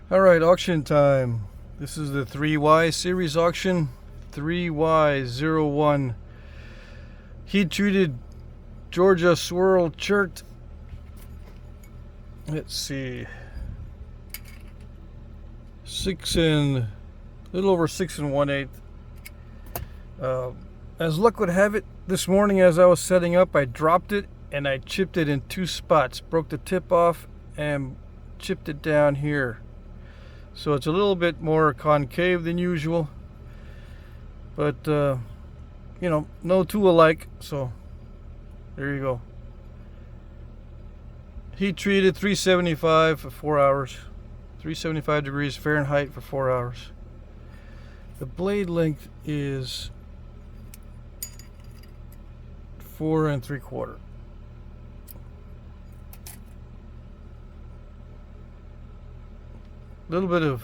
Alright, auction time. This is the 3Y series auction. 3Y01 heat treated Georgia swirl chert. Let's see. A little over 6 1/8. As luck would have it, this morning as I was setting up, I dropped it and I chipped it in 2 spots. Broke the tip off and chipped it down here. So it's a little bit more concave than usual. But, you know, no two alike. So there you go. Heat treated 375 for 4 hours. 375 degrees Fahrenheit for 4 hours. The blade length is 4 3/4. Little bit of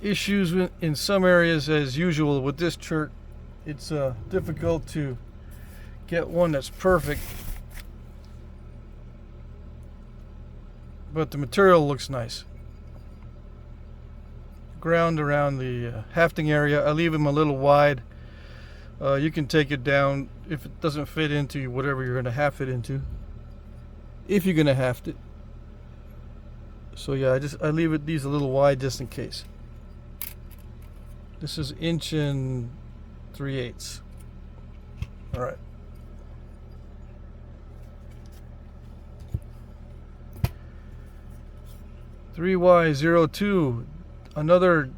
issues in some areas as usual with this chert. It's difficult to get one that's perfect, but the material looks nice. Ground around the hafting area, I leave them a little wide. You can take it down if it doesn't fit into whatever you're going to haft it into, if you're going to haft it. So yeah, I leave these a little wide just in case. This is 1 3/8. All right. (3Y02), another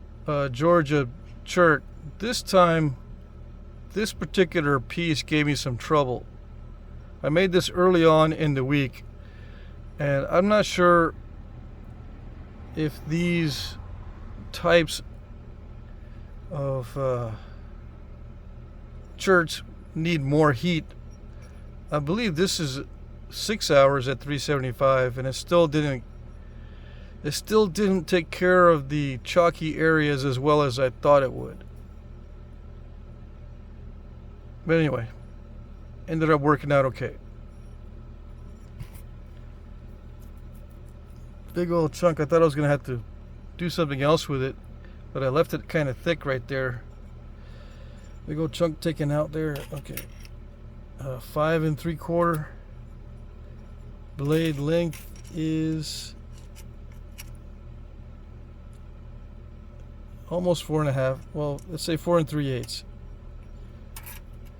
Georgia chert. This time, this particular piece gave me some trouble. I made this early on in the week, and I'm not sure if these types of cherts need more heat. I believe this is 6 hours at 375, and it still didn't take care of the chalky areas as well as I thought it would. But anyway, ended up working out okay. Big old chunk. I thought I was going to have to do something else with it, but I left it kind of thick right there. Big old chunk taken out there. Okay. 5 3/4. Blade length is almost 4 1/2. Well, let's say 4 3/8.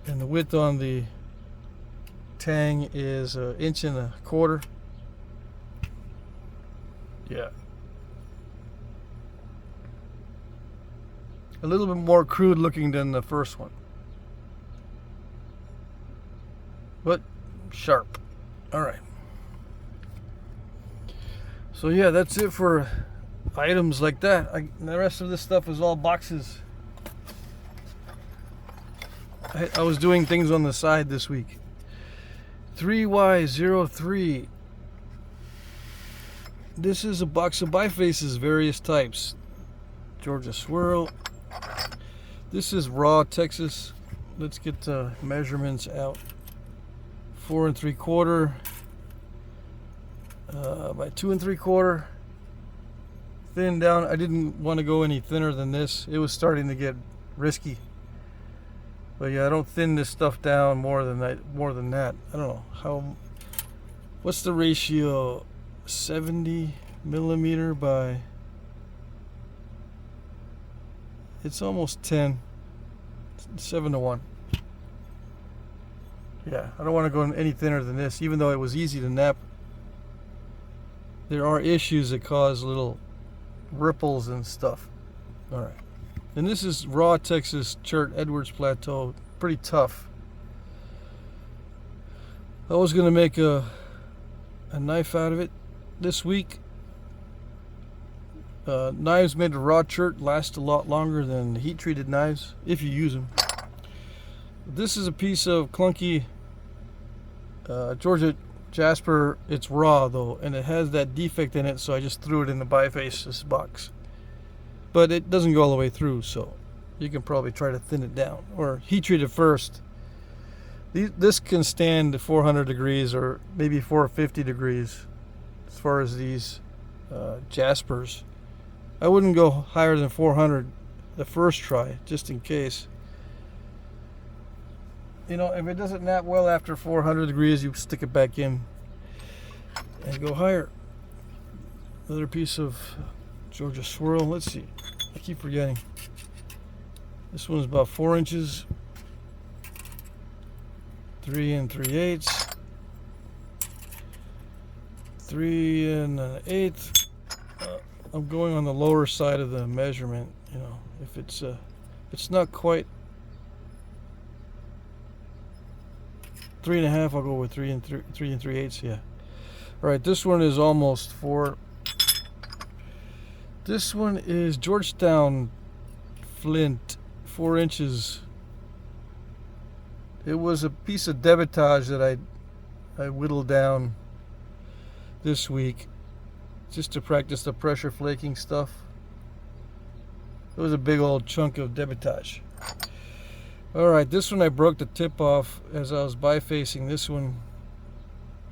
And the width on the tang is 1 1/4. Yeah. A little bit more crude looking than the first one, but sharp. All right. So yeah, that's it for items like that. The rest of this stuff is all boxes. I was doing things on the side this week. 3Y03. This is a box of bifaces, various types. Georgia swirl. This is raw Texas. Let's get the measurements out. 4 3/4 by 2 3/4. Thin down. I didn't want to go any thinner than this. It was starting to get risky. But yeah, I don't thin this stuff down more than that. I don't know what's the ratio? 70 millimeter by, it's almost 10, 7 to 1. Yeah, I don't want to go any thinner than this, even though it was easy to knap. There are issues that cause little ripples and stuff. All right. And this is raw Texas chert, Edwards Plateau. Pretty tough. I was going to make a knife out of it this week. Knives made of raw chert last a lot longer than heat treated knives if you use them. This is a piece of clunky Georgia Jasper. It's raw though, and it has that defect in it, so I just threw it in the bifaces box. But it doesn't go all the way through, so you can probably try to thin it down or heat treat it first. This can stand 400 degrees or maybe 450 degrees as far as these jaspers. I wouldn't go higher than 400 the first try, just in case. You know, if it doesn't nap well after 400 degrees, you stick it back in and go higher. Another piece of Georgia swirl. Let's see. I keep forgetting. This one's about 4 inches. 3 3/8. 3 1/8. I'm going on the lower side of the measurement. You know, if it's not quite 3 1/2, I'll go with 3 3/8. Yeah. All right. This one is almost 4. This one is Georgetown flint, 4 inches. It was a piece of debitage that I whittled down this week just to practice the pressure flaking stuff. It was a big old chunk of debitage. Alright, this one I broke the tip off as I was bifacing this one.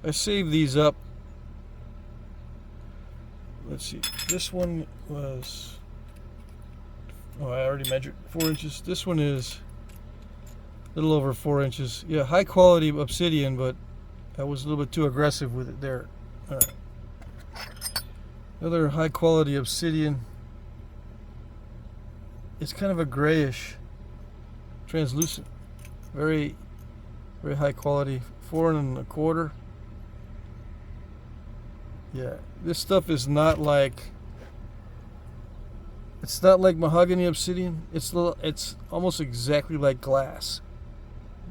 I saved these up. Let's see, this one was, oh, I already measured 4 inches. This one is a little over 4 inches. Yeah, high quality obsidian, but I was a little bit too aggressive with it there. Alright. Another high quality obsidian. It's kind of a grayish, translucent, very high quality. 4 1/4. Yeah, this stuff is not like, it's not like mahogany obsidian. It's almost exactly like glass.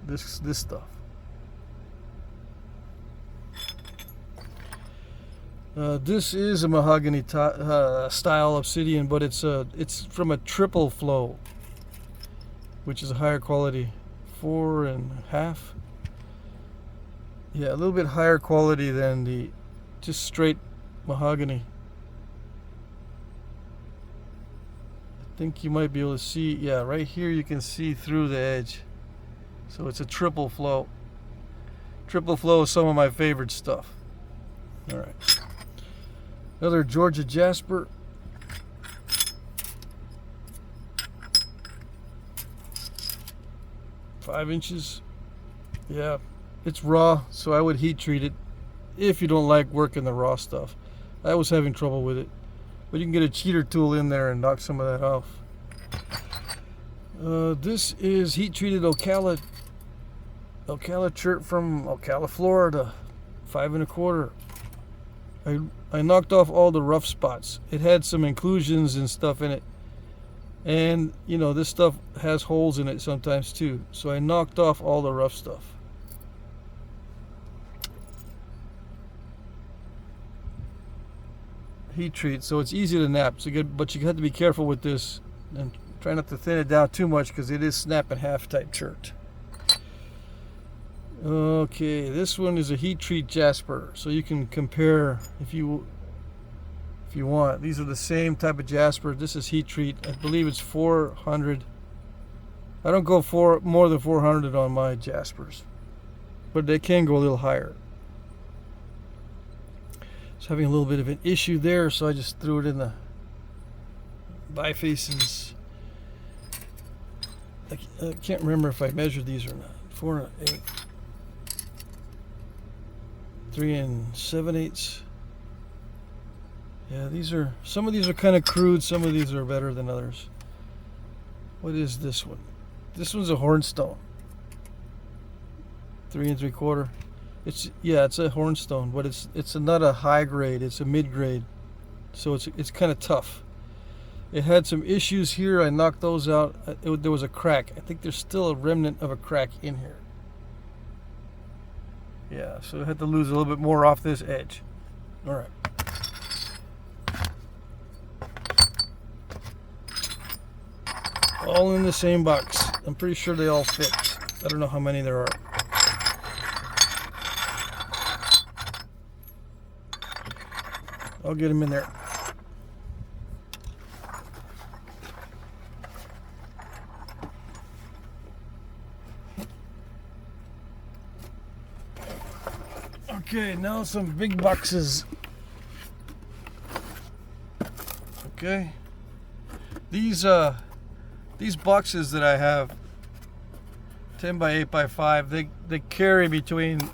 This stuff. This is a mahogany style obsidian, but it's from a triple flow, which is a higher quality. 4 1/2. Yeah, a little bit higher quality than the just straight mahogany. I think you might be able to see, yeah, right here you can see through the edge. So it's a triple flow. Triple flow is some of my favorite stuff. Alright. Another Georgia jasper. Five inches. Yeah, it's raw, so I would heat treat it if you don't like working the raw stuff. I was having trouble with it, but you can get a cheater tool in there and knock some of that off. This is heat treated Ocala chert from Ocala, Florida. 5 1/4. I knocked off all the rough spots. It had some inclusions and stuff in it, and you know, this stuff has holes in it sometimes too, so I knocked off all the rough stuff. Heat treat, so it's easy to nap. So good, but you have to be careful with this and try not to thin it down too much because it is snap in half type chert. Okay, this one is a heat treat jasper, so you can compare if you want. These are the same type of jasper. This is heat treat. I believe it's 400. I don't go for more than 400 on my jaspers, but they can go a little higher. It's having a little bit of an issue there, so I just threw it in the bifaces. I can't remember if I measured these or not. 4 1/8. 3 7/8. Yeah, some of these are kind of crude, some of these are better than others. What is this one? This one's a hornstone. 3 3/4. It's a hornstone, but it's not a high grade, it's a mid grade. So it's kind of tough. It had some issues here. I knocked those out. There was a crack. I think there's still a remnant of a crack in here. Yeah, so I had to lose a little bit more off this edge. All right. All in the same box. I'm pretty sure they all fit. I don't know how many there are. I'll get them in there. Okay, now some big boxes. Okay. These boxes that I have, 10 by 8 by 5, they carry between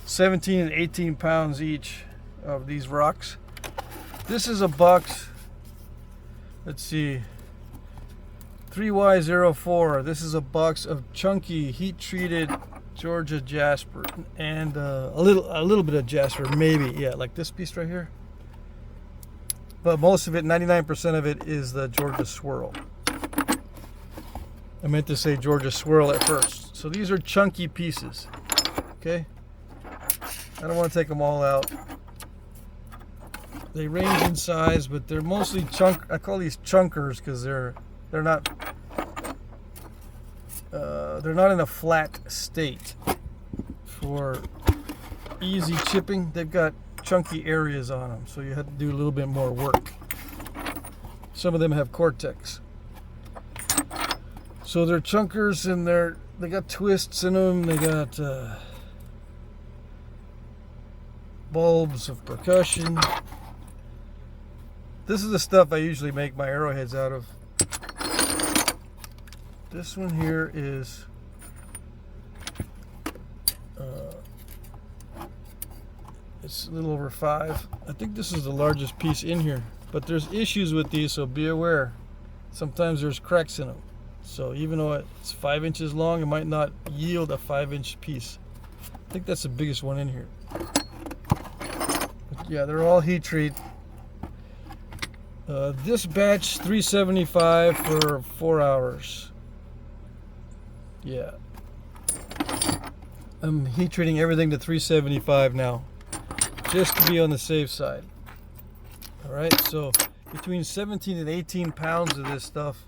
17 and 18 pounds each of these rocks. This is a box, let's see, 3Y04. This is a box of chunky heat-treated Georgia jasper and a little bit of jasper, maybe, yeah, like this piece right here. But most of it, 99% of it, is the Georgia swirl. I meant to say Georgia swirl at first. So these are chunky pieces. Okay, I don't want to take them all out. They range in size, but they're mostly chunk. I call these chunkers because they're not in a flat state for easy chipping. They've got chunky areas on them, so you have to do a little bit more work. Some of them have cortex, so they're chunkers, and they got twists in them. They got bulbs of percussion. This is the stuff I usually make my arrowheads out of. This one here is it's a little over 5. I think this is the largest piece in here, but there's issues with these, so be aware. Sometimes there's cracks in them, so even though it's 5 inches long, it might not yield a 5-inch piece. I think that's the biggest one in here. But yeah, they're all heat treat. This batch 375 for 4 hours. Yeah, I'm heat treating everything to 375 now, just to be on the safe side. All right, so between 17 and 18 pounds of this stuff.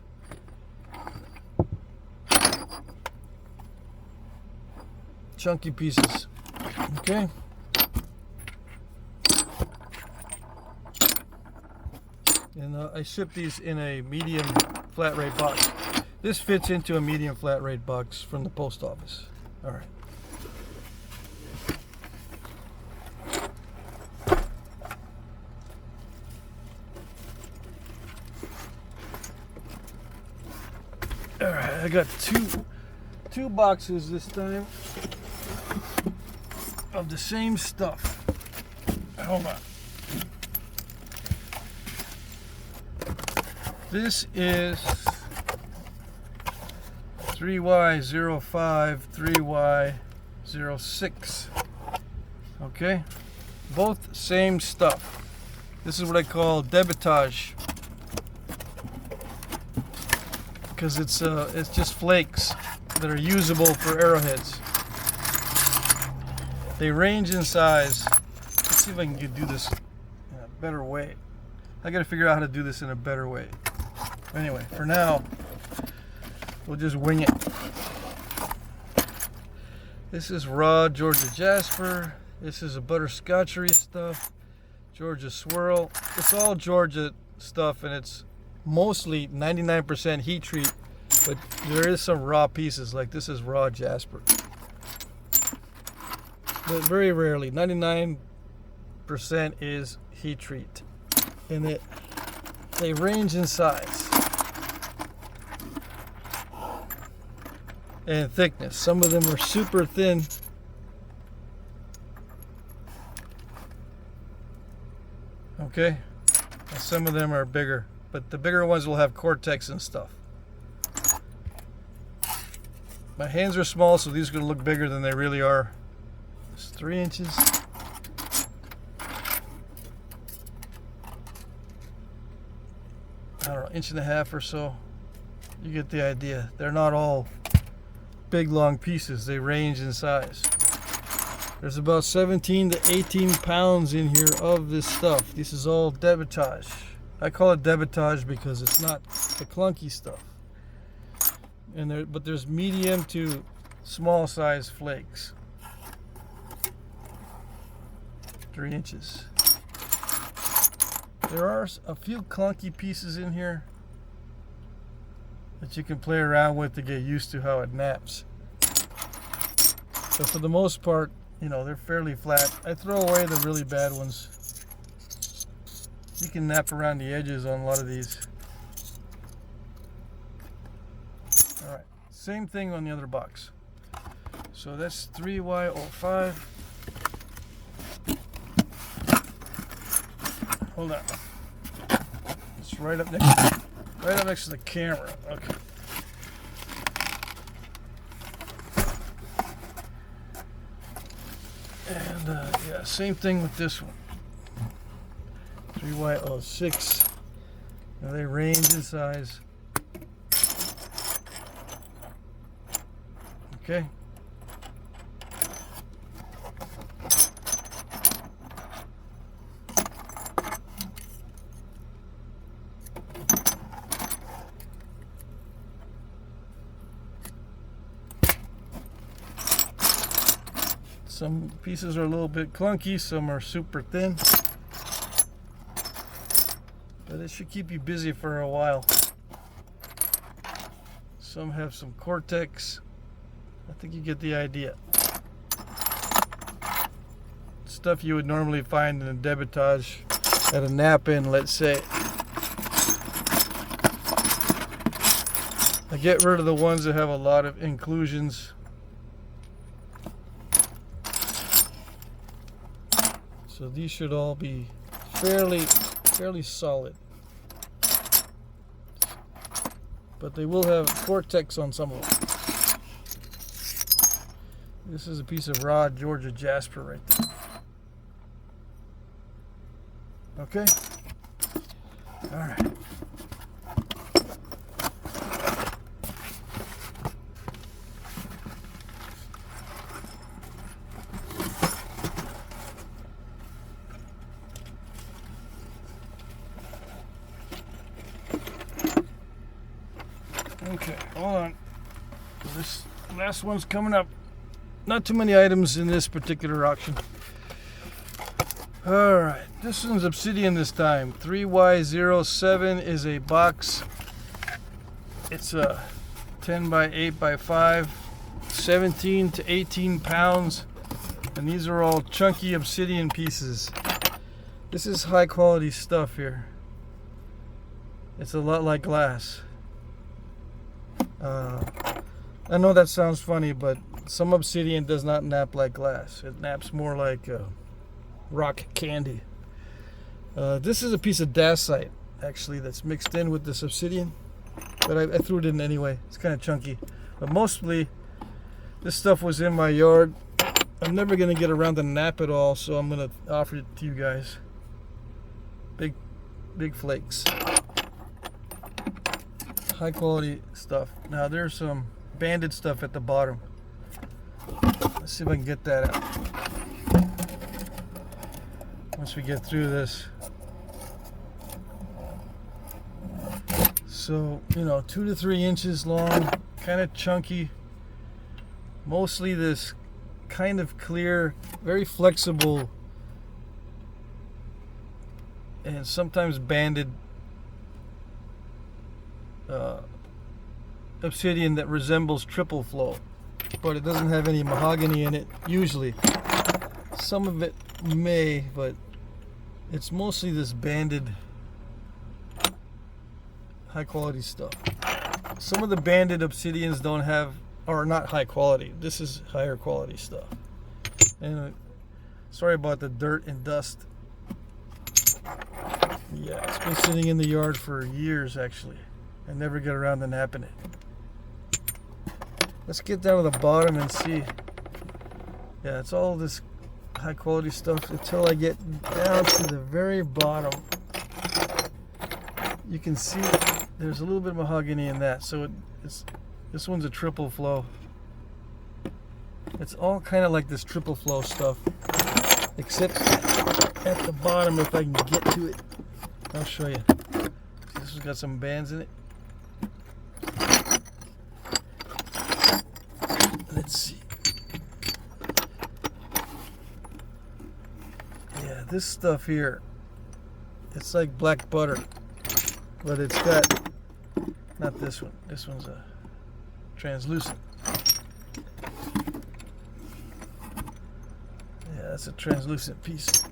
Chunky pieces. Okay. And I ship these in a medium flat rate box. This fits into a medium flat rate box from the post office. All right. All right, I got two boxes this time of the same stuff. Hold on. This is 3Y05, 3Y06. Okay, both same stuff. This is what I call debitage, because it's just flakes that are usable for arrowheads. They range in size. Let's see if I can do this in a better way. I got to figure out how to do this in a better way. Anyway, for now, we'll just wing it. This is raw Georgia jasper. This is a butterscotchery stuff. Georgia swirl. It's all Georgia stuff, and it's mostly 99% heat treat, but there is some raw pieces, like this is raw jasper. But very rarely, 99% is heat treat. And they range in size and thickness. Some of them are super thin. Okay, and some of them are bigger, but the bigger ones will have cortex and stuff. My hands are small, so these are going to look bigger than they really are. It's 3 inches. I don't know, 1.5 inches or so. You get the idea. They're not all big long pieces. They range in size. There's about 17 to 18 pounds in here of this stuff. This is all debitage. I call it debitage because it's not the clunky stuff. And but there's medium to small size flakes. 3 inches. There are a few clunky pieces in here that you can play around with to get used to how it naps. But for the most part, you know, they're fairly flat. I throw away the really bad ones. You can nap around the edges on a lot of these. Alright, same thing on the other box. So that's 3Y05. Hold on. It's right up next to the camera. Okay. And yeah, same thing with this one. 3Y06. Now they range in size. Okay. Some pieces are a little bit clunky, some are super thin. But it should keep you busy for a while. Some have some cortex. I think you get the idea. Stuff you would normally find in a debitage at a nap-in, let's say. I get rid of the ones that have a lot of inclusions. So these should all be fairly solid. But they will have cortex on some of them. This is a piece of raw Georgia jasper right there. Okay? Alright. Okay, hold on. This last one's coming up. Not too many items in this particular auction. Alright, this one's obsidian this time. 3Y07 is a box. It's a 10 by 8 by 5, 17 to 18 pounds. And these are all chunky obsidian pieces. This is high quality stuff here. It's a lot like glass. I know that sounds funny, but some obsidian does not nap like glass. It naps more like rock candy. This is a piece of dacite, actually, that's mixed in with this obsidian. But I threw it in anyway. It's kind of chunky. But mostly, this stuff was in my yard. I'm never going to get around to nap it all, so I'm going to offer it to you guys. Big flakes. High quality stuff. Now there's some banded stuff at the bottom. Let's see if I can get that out. Once we get through this. So, 2 to 3 inches long, kind of chunky. Mostly this kind of clear, very flexible, and sometimes banded obsidian that resembles triple flow, but it doesn't have any mahogany in it usually. Some of it may, but it's mostly this banded high quality stuff. Some of the banded obsidians don't have, or not high quality. This is higher quality stuff. And sorry about the dirt and dust. Yeah, it's been sitting in the yard for years actually. I never get around to napping it. Let's get down to the bottom and see. Yeah, it's all this high quality stuff until I get down to the very bottom. You can see there's a little bit of mahogany in that. So this one's a triple flow. It's all kind of like this triple flow stuff, except at the bottom, if I can get to it, I'll show you. This has got some bands in it. Let's see. Yeah, this stuff here, it's like black butter, but it's got, not this one. This one's a translucent. Yeah, that's a translucent piece.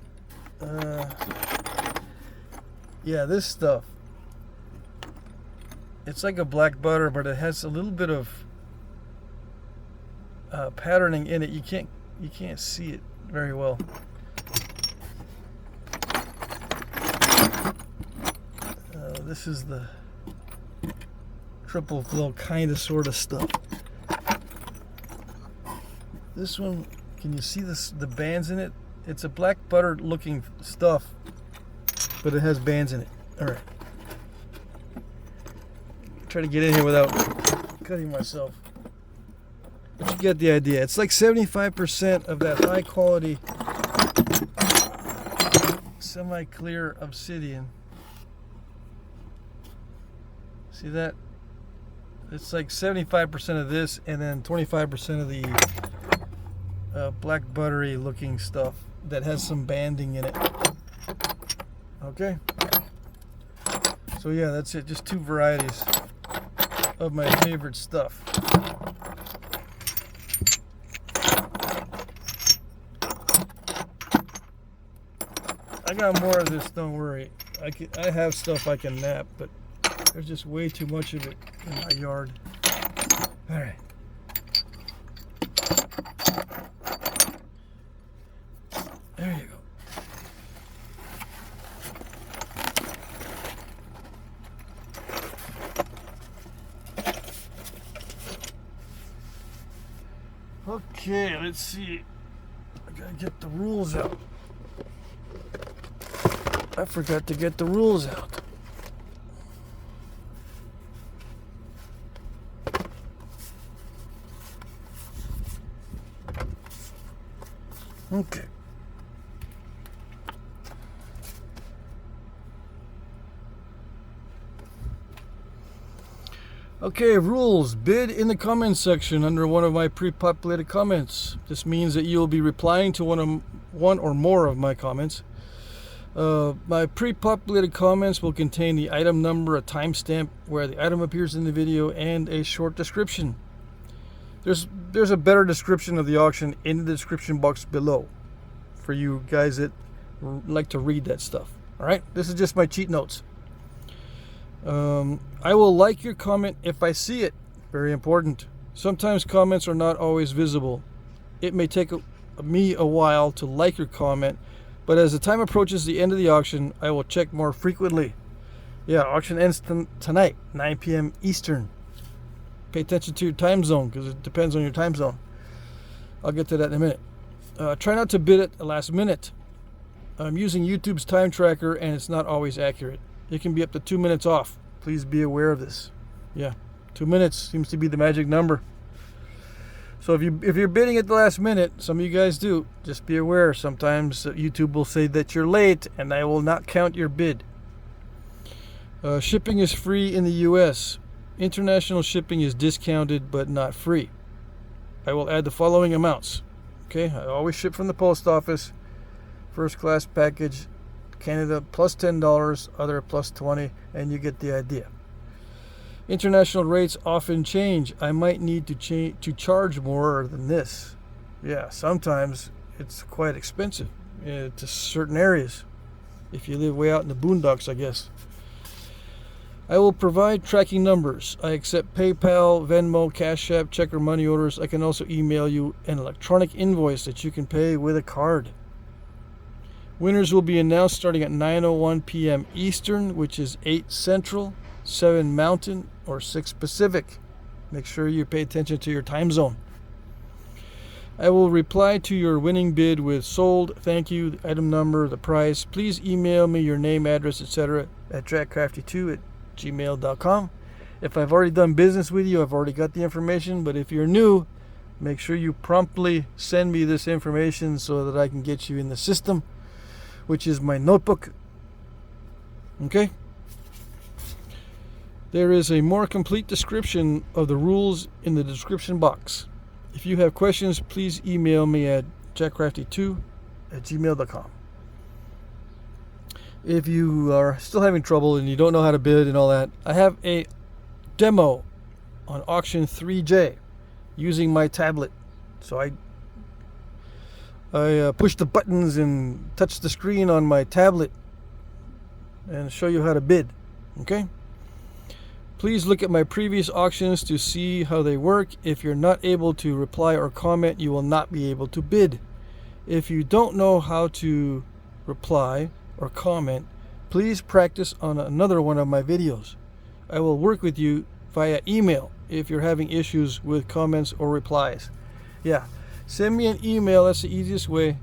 Yeah, this stuff, it's like a black butter, but it has a little bit of patterning in it. You can't see it very well. This is the triple flow kind of sort of stuff. This one, can you see this, the bands in it? It's a black butter looking stuff, but it has bands in it. All right. Try to get in here without cutting myself. But you get the idea. It's like 75% of that high quality semi-clear obsidian. See that? It's like 75% of this, and then 25% of the black buttery looking stuff that has some banding in it. Okay? So yeah, that's it. Just two varieties of my favorite stuff. I got more of this, don't worry. I have stuff I can nap, but there's just way too much of it in my yard. All right. There you go. Okay, let's see. I gotta get the rules out. I forgot to get the rules out. Okay. Okay, rules. Bid in the comments section under one of my pre-populated comments. This means that you'll be replying to one or more of my comments. My pre-populated comments will contain the item number, a timestamp where the item appears in the video, and a short description. There's a better description of the auction in the description box below for you guys that like to read that stuff. All right, this is just my cheat notes. I will like your comment if I see it. Very important. Sometimes comments are not always visible. It may take me a while to like your comment, but as the time approaches the end of the auction, I will check more frequently. Yeah, auction ends tonight, 9 p.m. Eastern. Pay attention to your time zone because it depends on your time zone. I'll get to that in a minute. Try not to bid at the last minute. I'm using YouTube's time tracker and it's not always accurate. It can be up to 2 minutes off. Please be aware of this. Yeah, 2 minutes seems to be the magic number. So if you're bidding at the last minute, some of you guys do, just be aware. Sometimes YouTube will say that you're late and I will not count your bid. Shipping is free in the US. International shipping is discounted but not free. I will add the following amounts. Okay, I always ship from the post office. First class package, Canada plus $10, other plus $20, and you get the idea. International rates often change. I might need to charge more than this. Yeah, sometimes it's quite expensive to certain areas. If you live way out in the boondocks, I guess. I will provide tracking numbers. I accept PayPal, Venmo, Cash App, check or money orders. I can also email you an electronic invoice that you can pay with a card. Winners will be announced starting at 9:01 p.m. Eastern, which is 8 Central, 7 Mountain, or 6 Pacific. Make sure you pay attention to your time zone. I will reply to your winning bid with sold, thank you, the item number, the price. Please email me your name, address, etc. at jackcrafty2@gmail.com. If I've already done business with you, I've already got the information, but if you're new, make sure you promptly send me this information so that I can get you in the system, which is my notebook. Okay? There is a more complete description of the rules in the description box. If you have questions, please email me at jackcrafty2@gmail.com. If you are still having trouble and you don't know how to bid and all that, I have a demo on auction 3J using my tablet. So I push the buttons and touch the screen on my tablet and show you how to bid. Okay? Please look at my previous auctions to see how they work. If you're not able to reply or comment, you will not be able to bid. If you don't know how to reply or comment, please practice on another one of my videos. I will work with you via email if you're having issues with comments or replies. Yeah, send me an email. That's the easiest way.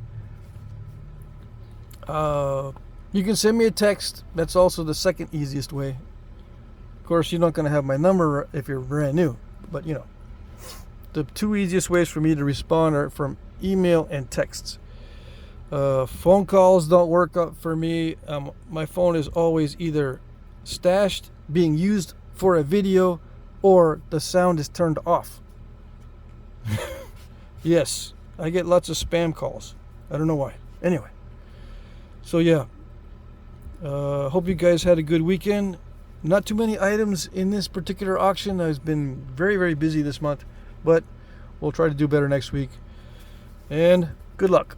You can send me a text. That's also the second easiest way. Of course, you're not going to have my number if you're brand new, but you know, the two easiest ways for me to respond are from email and texts. Phone calls don't work out for me. My phone is always either stashed, being used for a video, or the sound is turned off. Yes, I get lots of spam calls. I don't know why. Anyway, so yeah, hope you guys had a good weekend. Not too many items in this particular auction. I've been very, very busy this month, but we'll try to do better next week. And good luck.